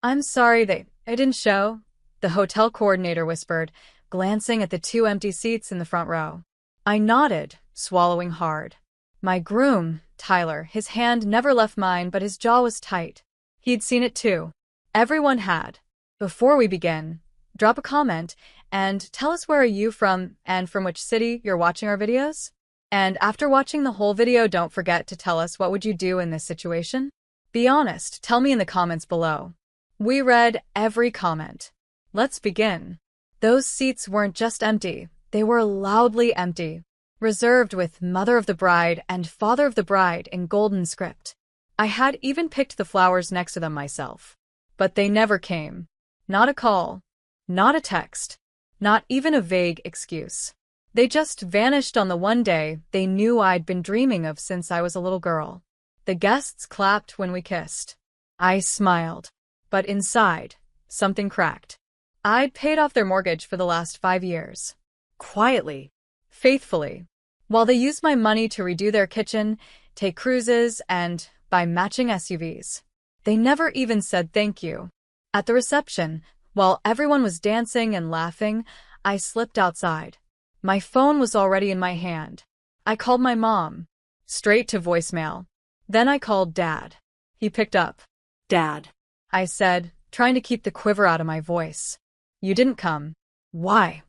I'm sorry I didn't show, the hotel coordinator whispered, glancing at the two empty seats in the front row. I nodded, swallowing hard. My groom, Tyler, his hand never left mine, but his jaw was tight. He'd seen it too. Everyone had. Before we begin, drop a comment and tell us where are you from and from which city you're watching our videos? And after watching the whole video, don't forget to tell us what would you do in this situation? Be honest, tell me in the comments below. We read every comment. Let's begin. Those seats weren't just empty, they were loudly empty, reserved with Mother of the Bride and Father of the Bride in golden script. I had even picked the flowers next to them myself. But they never came. Not a call. Not a text. Not even a vague excuse. They just vanished on the one day they knew I'd been dreaming of since I was a little girl. The guests clapped when we kissed. I smiled. But inside, something cracked. I'd paid off their mortgage for the last 5 years. Quietly. Faithfully. While they used my money to redo their kitchen, take cruises, and buy matching SUVs. They never even said thank you. At the reception, while everyone was dancing and laughing, I slipped outside. My phone was already in my hand. I called my mom. Straight to voicemail. Then I called Dad. He picked up. Dad, I said, trying to keep the quiver out of my voice. You didn't come. Why?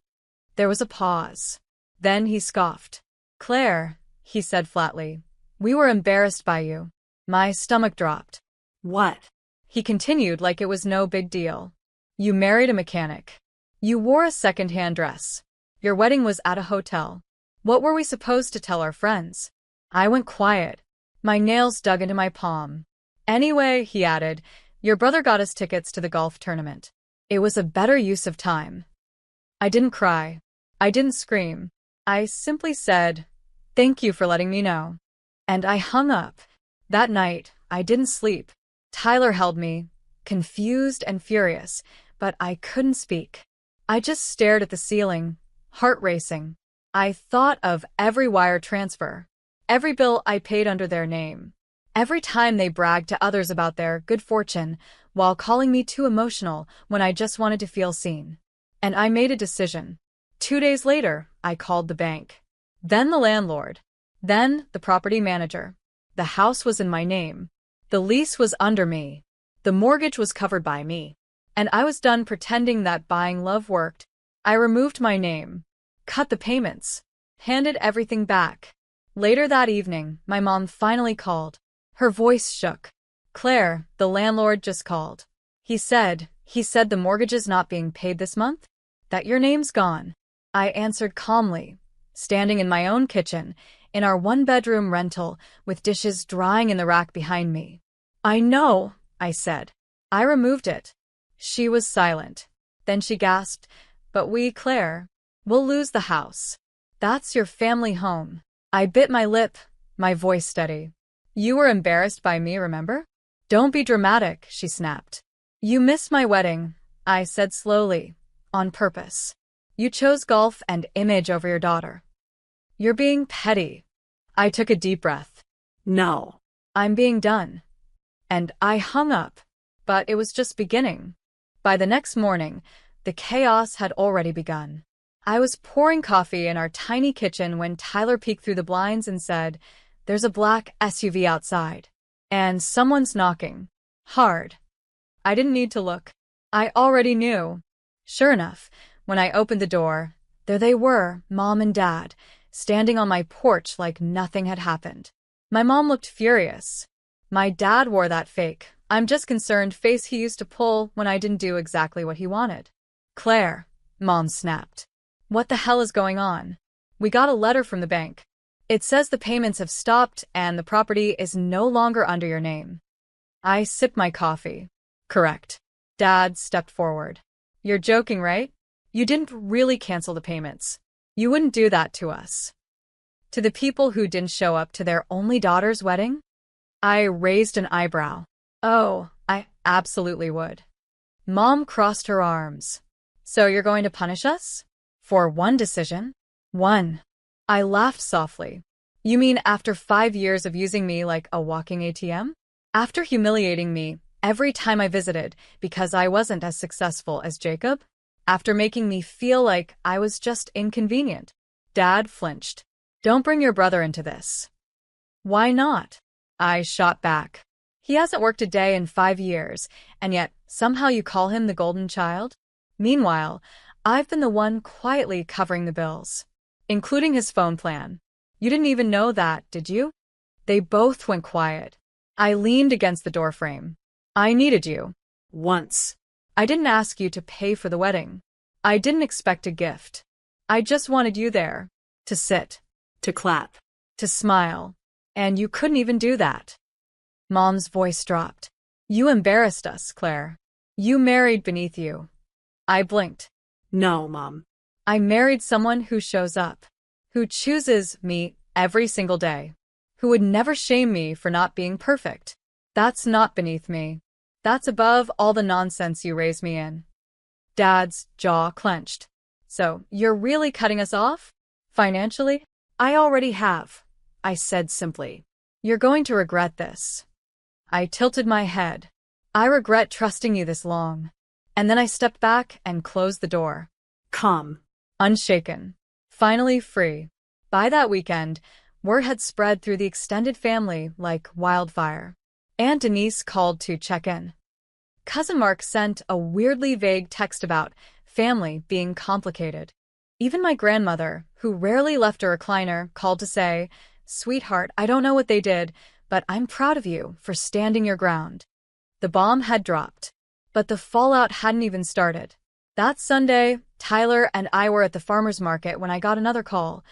There was a pause. Then he scoffed. Claire, he said flatly, we were embarrassed by you. My stomach dropped. What? He continued like it was no big deal. You married a mechanic. You wore a second-hand dress. Your wedding was at a hotel. What were we supposed to tell our friends? I went quiet. My nails dug into my palm. Anyway, he added, your brother got us tickets to the golf tournament. It was a better use of time. I didn't cry. I didn't scream. I simply said, thank you for letting me know. And I hung up. That night, I didn't sleep. Tyler held me, confused and furious, but I couldn't speak. I just stared at the ceiling, heart racing. I thought of every wire transfer, every bill I paid under their name, every time they bragged to others about their good fortune while calling me too emotional when I just wanted to feel seen. And I made a decision. 2 days later, I called the bank. Then the landlord. Then the property manager. The house was in my name. The lease was under me. The mortgage was covered by me. And I was done pretending that buying love worked. I removed my name, cut the payments, handed everything back. Later that evening, my mom finally called. Her voice shook. Claire, the landlord just called. He said the mortgage is not being paid this month? That your name's gone. I answered calmly, standing in my own kitchen, in our one-bedroom rental, with dishes drying in the rack behind me. I know, I said. I removed it. She was silent. Then she gasped, but Claire, we'll lose the house. That's your family home. I bit my lip, my voice steady. You were embarrassed by me, remember? Don't be dramatic, she snapped. You missed my wedding, I said slowly, on purpose. You chose golf and image over your daughter. You're being petty. I took a deep breath. No. I'm being done. And I hung up. But it was just beginning. By the next morning, the chaos had already begun. I was pouring coffee in our tiny kitchen when Tyler peeked through the blinds and said, there's a black SUV outside. And someone's knocking. Hard. I didn't need to look. I already knew. Sure enough, when I opened the door, there they were, Mom and Dad, standing on my porch like nothing had happened. My mom looked furious. My dad wore that fake, I'm just concerned face he used to pull when I didn't do exactly what he wanted. Claire, Mom snapped. What the hell is going on? We got a letter from the bank. It says the payments have stopped and the property is no longer under your name. I sipped my coffee. Correct. Dad stepped forward. You're joking, right? You didn't really cancel the payments. You wouldn't do that to us. To the people who didn't show up to their only daughter's wedding? I raised an eyebrow. Oh, I absolutely would. Mom crossed her arms. So you're going to punish us? For one decision? One. I laughed softly. You mean after 5 years of using me like a walking ATM? After humiliating me, every time I visited because I wasn't as successful as Jacob, after making me feel like I was just inconvenient. Dad flinched. Don't bring your brother into this. Why not? I shot back. He hasn't worked a day in 5 years, and yet somehow you call him the golden child? Meanwhile, I've been the one quietly covering the bills, including his phone plan. You didn't even know that, did you? They both went quiet. I leaned against the doorframe. I needed you. Once. I didn't ask you to pay for the wedding. I didn't expect a gift. I just wanted you there. To sit. To clap. To smile. And you couldn't even do that. Mom's voice dropped. You embarrassed us, Claire. You married beneath you. I blinked. No, Mom. I married someone who shows up, who chooses me every single day, who would never shame me for not being perfect. That's not beneath me. That's above all the nonsense you raised me in. Dad's jaw clenched. So, you're really cutting us off? Financially? I already have, I said simply. You're going to regret this. I tilted my head. I regret trusting you this long. And then I stepped back and closed the door. Calm. Unshaken. Finally free. By that weekend, word had spread through the extended family like wildfire. Aunt Denise called to check in. Cousin Mark sent a weirdly vague text about family being complicated. Even my grandmother, who rarely left a recliner, called to say, "Sweetheart, I don't know what they did, but I'm proud of you for standing your ground." The bomb had dropped, but the fallout hadn't even started. That Sunday, Tyler and I were at the farmer's market when I got another call,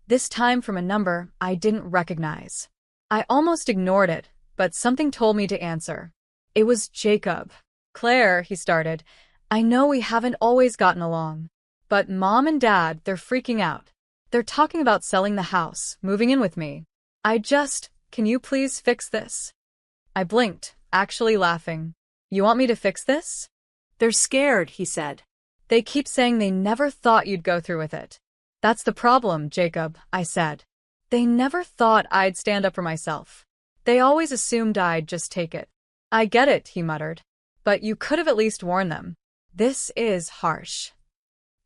this time from a number I didn't recognize. I almost ignored it, but something told me to answer. It was Jacob. "Claire," he started, "I know we haven't always gotten along. But Mom and Dad, they're freaking out. They're talking about selling the house, moving in with me. Can you please fix this?" I blinked, actually laughing. "You want me to fix this?" "They're scared," he said. "They keep saying they never thought you'd go through with it." "That's the problem, Jacob," I said. "They never thought I'd stand up for myself. They always assumed I'd just take it." "I get it," he muttered. "But you could have at least warned them. This is harsh."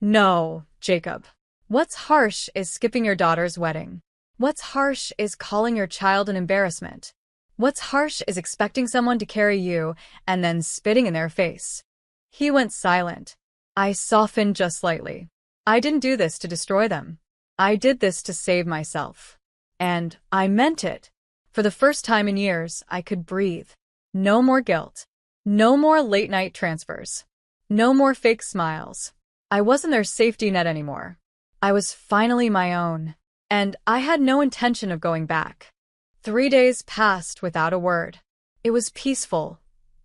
"No, Jacob. What's harsh is skipping your daughter's wedding. What's harsh is calling your child an embarrassment. What's harsh is expecting someone to carry you and then spitting in their face." He went silent. I softened just slightly. I didn't do this to destroy them. I did this to save myself. And I meant it. For the first time in years, I could breathe. No more guilt. No more late-night transfers. No more fake smiles. I wasn't their safety net anymore. I was finally my own. And I had no intention of going back. 3 days passed without a word. It was peaceful.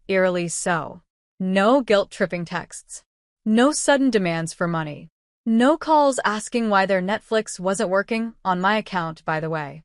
Eerily so. No guilt-tripping texts. No sudden demands for money. No calls asking why their Netflix wasn't working, on my account, by the way.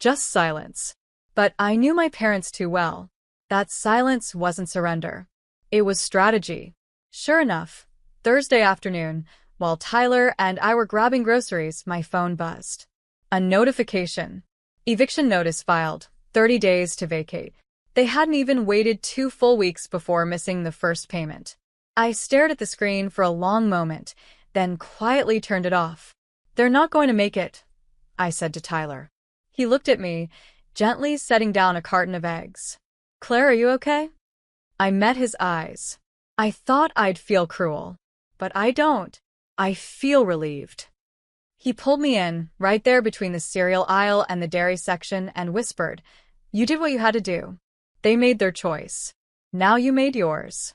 Just silence. But I knew my parents too well. That silence wasn't surrender. It was strategy. Sure enough, Thursday afternoon, while Tyler and I were grabbing groceries, my phone buzzed. A notification. Eviction notice filed, 30 days to vacate. They hadn't even waited 2 full weeks before missing the first payment. I stared at the screen for a long moment, then quietly turned it off. "They're not going to make it," I said to Tyler. He looked at me, gently setting down a carton of eggs. "Claire, are you okay?" I met his eyes. I thought I'd feel cruel, but I don't. I feel relieved. He pulled me in, right there between the cereal aisle and the dairy section, and whispered, "You did what you had to do. They made their choice. Now you made yours."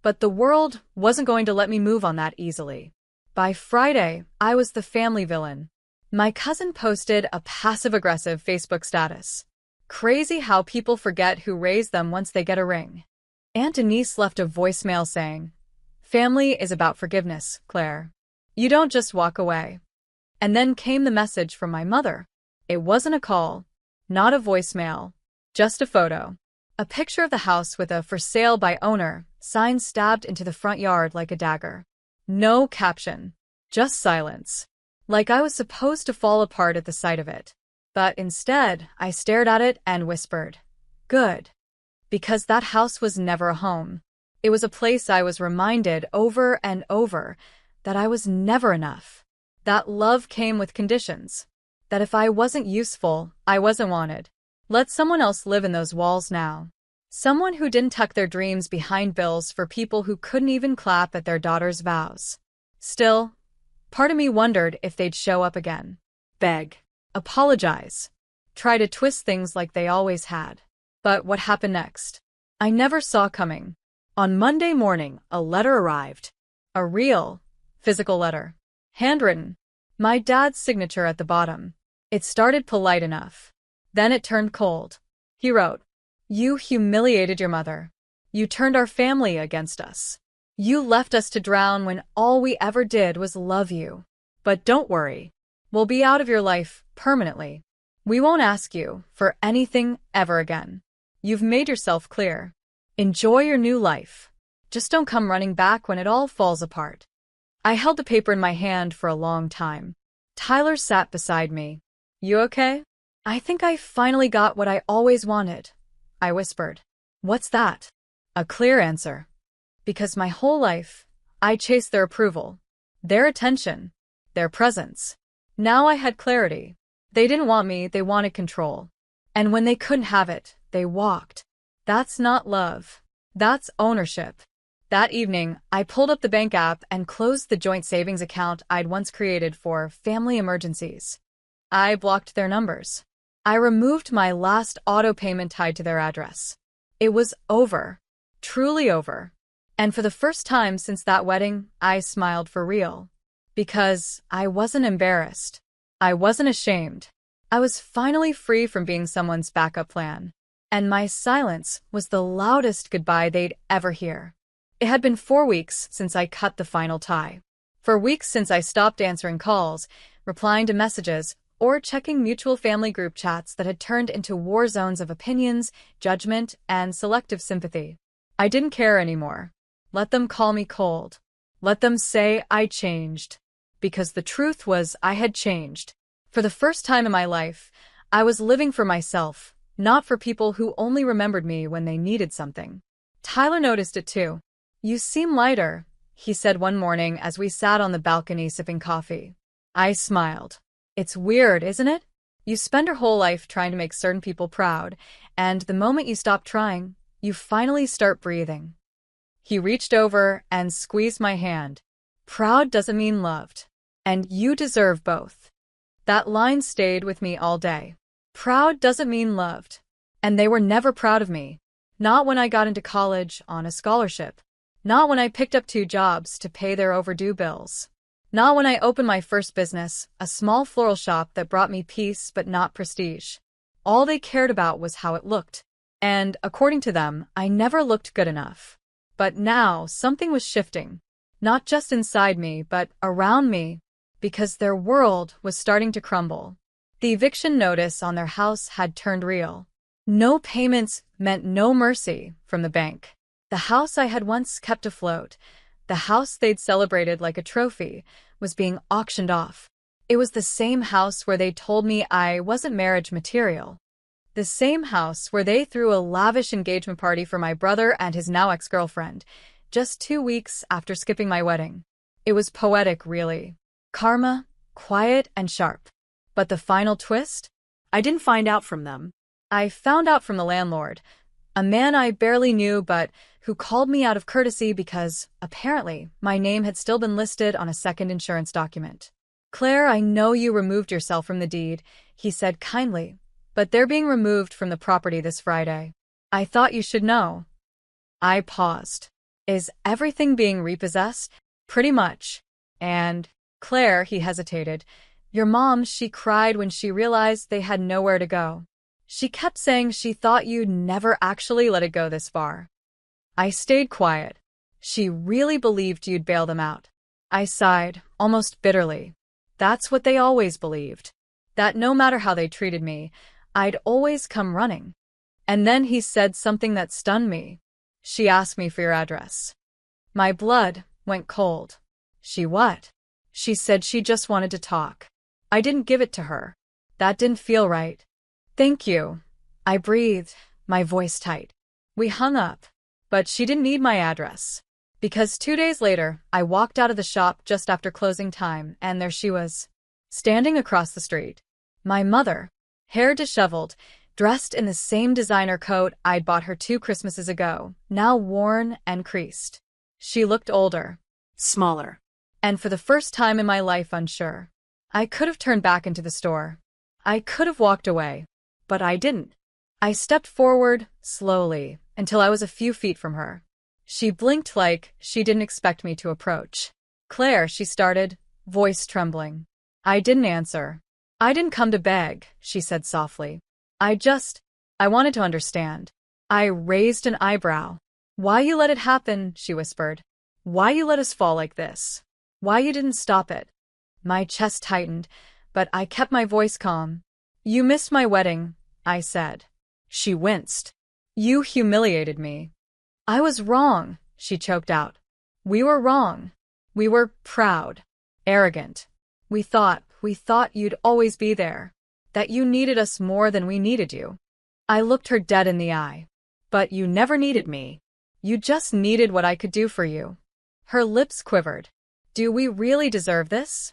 But the world wasn't going to let me move on that easily. By Friday, I was the family villain. My cousin posted a passive-aggressive Facebook status. Crazy how people forget who raised them once they get a ring. Aunt Denise left a voicemail saying, "Family is about forgiveness, Claire. You don't just walk away." And then came the message from my mother. It wasn't a call, not a voicemail, just a photo. A picture of the house with a "For Sale by Owner" sign stabbed into the front yard like a dagger. No caption, just silence. Like I was supposed to fall apart at the sight of it. But instead, I stared at it and whispered, "Good." Because that house was never a home. It was a place I was reminded over and over that I was never enough. That love came with conditions. That if I wasn't useful, I wasn't wanted. Let someone else live in those walls now. Someone who didn't tuck their dreams behind bills for people who couldn't even clap at their daughter's vows. Still, part of me wondered if they'd show up again. Beg. Apologize. Try to twist things like they always had. But what happened next? I never saw coming. On Monday morning, a letter arrived. A real, physical letter. Handwritten. My dad's signature at the bottom. It started polite enough. Then it turned cold. He wrote, "You humiliated your mother. You turned our family against us. You left us to drown when all we ever did was love you. But don't worry. We'll be out of your life permanently. We won't ask you for anything ever again. You've made yourself clear. Enjoy your new life. Just don't come running back when it all falls apart." I held the paper in my hand for a long time. Tyler sat beside me. "You okay?" "I think I finally got what I always wanted," I whispered. "What's that?" "A clear answer. Because my whole life, I chased their approval, their attention, their presence. Now I had clarity. They didn't want me, they wanted control. And when they couldn't have it, they walked. That's not love. That's ownership." That evening, I pulled up the bank app and closed the joint savings account I'd once created for family emergencies. I blocked their numbers. I removed my last auto payment tied to their address. It was over. Truly over. And for the first time since that wedding, I smiled for real. Because I wasn't embarrassed. I wasn't ashamed. I was finally free from being someone's backup plan. And my silence was the loudest goodbye they'd ever hear. It had been 4 weeks since I cut the final tie. 4 weeks since I stopped answering calls, replying to messages, or checking mutual family group chats that had turned into war zones of opinions, judgment, and selective sympathy. I didn't care anymore. Let them call me cold. Let them say I changed. Because the truth was I had changed. For the first time in my life, I was living for myself, not for people who only remembered me when they needed something. Tyler noticed it too. "You seem lighter," he said one morning as we sat on the balcony sipping coffee. I smiled. "It's weird, isn't it? You spend your whole life trying to make certain people proud, and the moment you stop trying, you finally start breathing." He reached over and squeezed my hand. "Proud doesn't mean loved. And you deserve both." That line stayed with me all day. Proud doesn't mean loved. And they were never proud of me. Not when I got into college on a scholarship. Not when I picked up 2 jobs to pay their overdue bills. Not when I opened my first business, a small floral shop that brought me peace but not prestige. All they cared about was how it looked. And, according to them, I never looked good enough. But now, something was shifting. Not just inside me, but around me. Because their world was starting to crumble. The eviction notice on their house had turned real. No payments meant no mercy from the bank. The house I had once kept afloat, the house they'd celebrated like a trophy, was being auctioned off. It was the same house where they told me I wasn't marriage material. The same house where they threw a lavish engagement party for my brother and his now ex-girlfriend, just 2 weeks after skipping my wedding. It was poetic, really. Karma, quiet and sharp. But the final twist? I didn't find out from them. I found out from the landlord, a man I barely knew but who called me out of courtesy because, apparently, my name had still been listed on a second insurance document. "Claire, I know you removed yourself from the deed," he said kindly, "but they're being removed from the property this Friday. I thought you should know." I paused. "Is everything being repossessed?" "Pretty much. And, Claire," he hesitated, "your mom, she cried when she realized they had nowhere to go. She kept saying she thought you'd never actually let it go this far." I stayed quiet. "She really believed you'd bail them out." I sighed, almost bitterly. That's what they always believed. That no matter how they treated me, I'd always come running. And then he said something that stunned me. "She asked me for your address." My blood went cold. "She what?" "She said she just wanted to talk." I didn't give it to her. That didn't feel right. "Thank you." I breathed, my voice tight. We hung up, but she didn't need my address. Because 2 days later, I walked out of the shop just after closing time, and there she was, standing across the street. My mother, hair disheveled, dressed in the same designer coat I'd bought her 2 Christmases ago, now worn and creased. She looked older, Smaller. and for the first time in my life unsure. I could have turned back into the store. I could have walked away, but I didn't. I stepped forward, slowly, until I was a few feet from her. She blinked like she didn't expect me to approach. "Claire," she started, voice trembling. I didn't answer. "I didn't come to beg," she said softly. I wanted to understand." I raised an eyebrow. "Why you let it happen," she whispered. "Why you let us fall like this? Why you didn't stop it?" My chest tightened, but I kept my voice calm. "You missed my wedding," I said. She winced. "You humiliated me." "I was wrong," she choked out. "We were wrong. We were proud, arrogant. We thought you'd always be there, that you needed us more than we needed you." I looked her dead in the eye. "But you never needed me. You just needed what I could do for you." Her lips quivered. "Do we really deserve this?"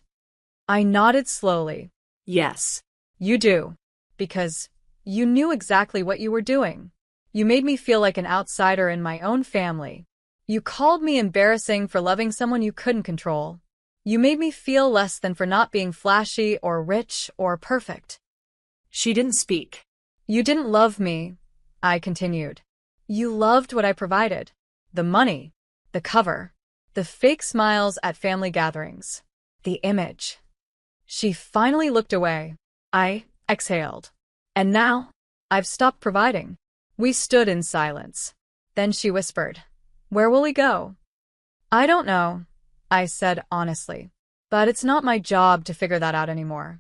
I nodded slowly. Yes. "You do. Because you knew exactly what you were doing. You made me feel like an outsider in my own family. You called me embarrassing for loving someone you couldn't control. You made me feel less than for not being flashy or rich or perfect." She didn't speak. "You didn't love me," I continued. "You loved what I provided. The money, the cover, the fake smiles at family gatherings, the image." She finally looked away. I exhaled. "And now, I've stopped providing." We stood in silence. Then she whispered, "Where will we go?" "I don't know," I said honestly. "But it's not my job to figure that out anymore."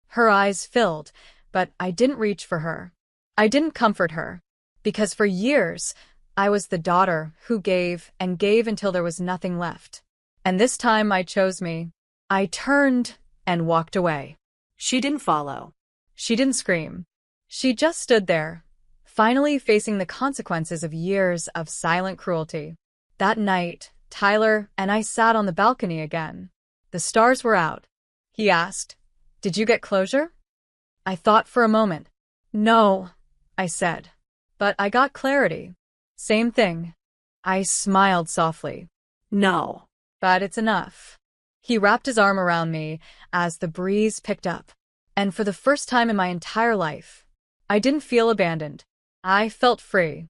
Her eyes filled, but I didn't reach for her. I didn't comfort her. Because for years, I was the daughter who gave and gave until there was nothing left. And this time I chose me. I turned and walked away. She didn't follow. She didn't scream. She just stood there, finally facing the consequences of years of silent cruelty. That night, Tyler and I sat on the balcony again. The stars were out. He asked, "Did you get closure?" I thought for a moment. "No," I said. "But I got clarity." "Same thing." I smiled softly. No. "But it's enough." He wrapped his arm around me as the breeze picked up. And for the first time in my entire life, I didn't feel abandoned. I felt free.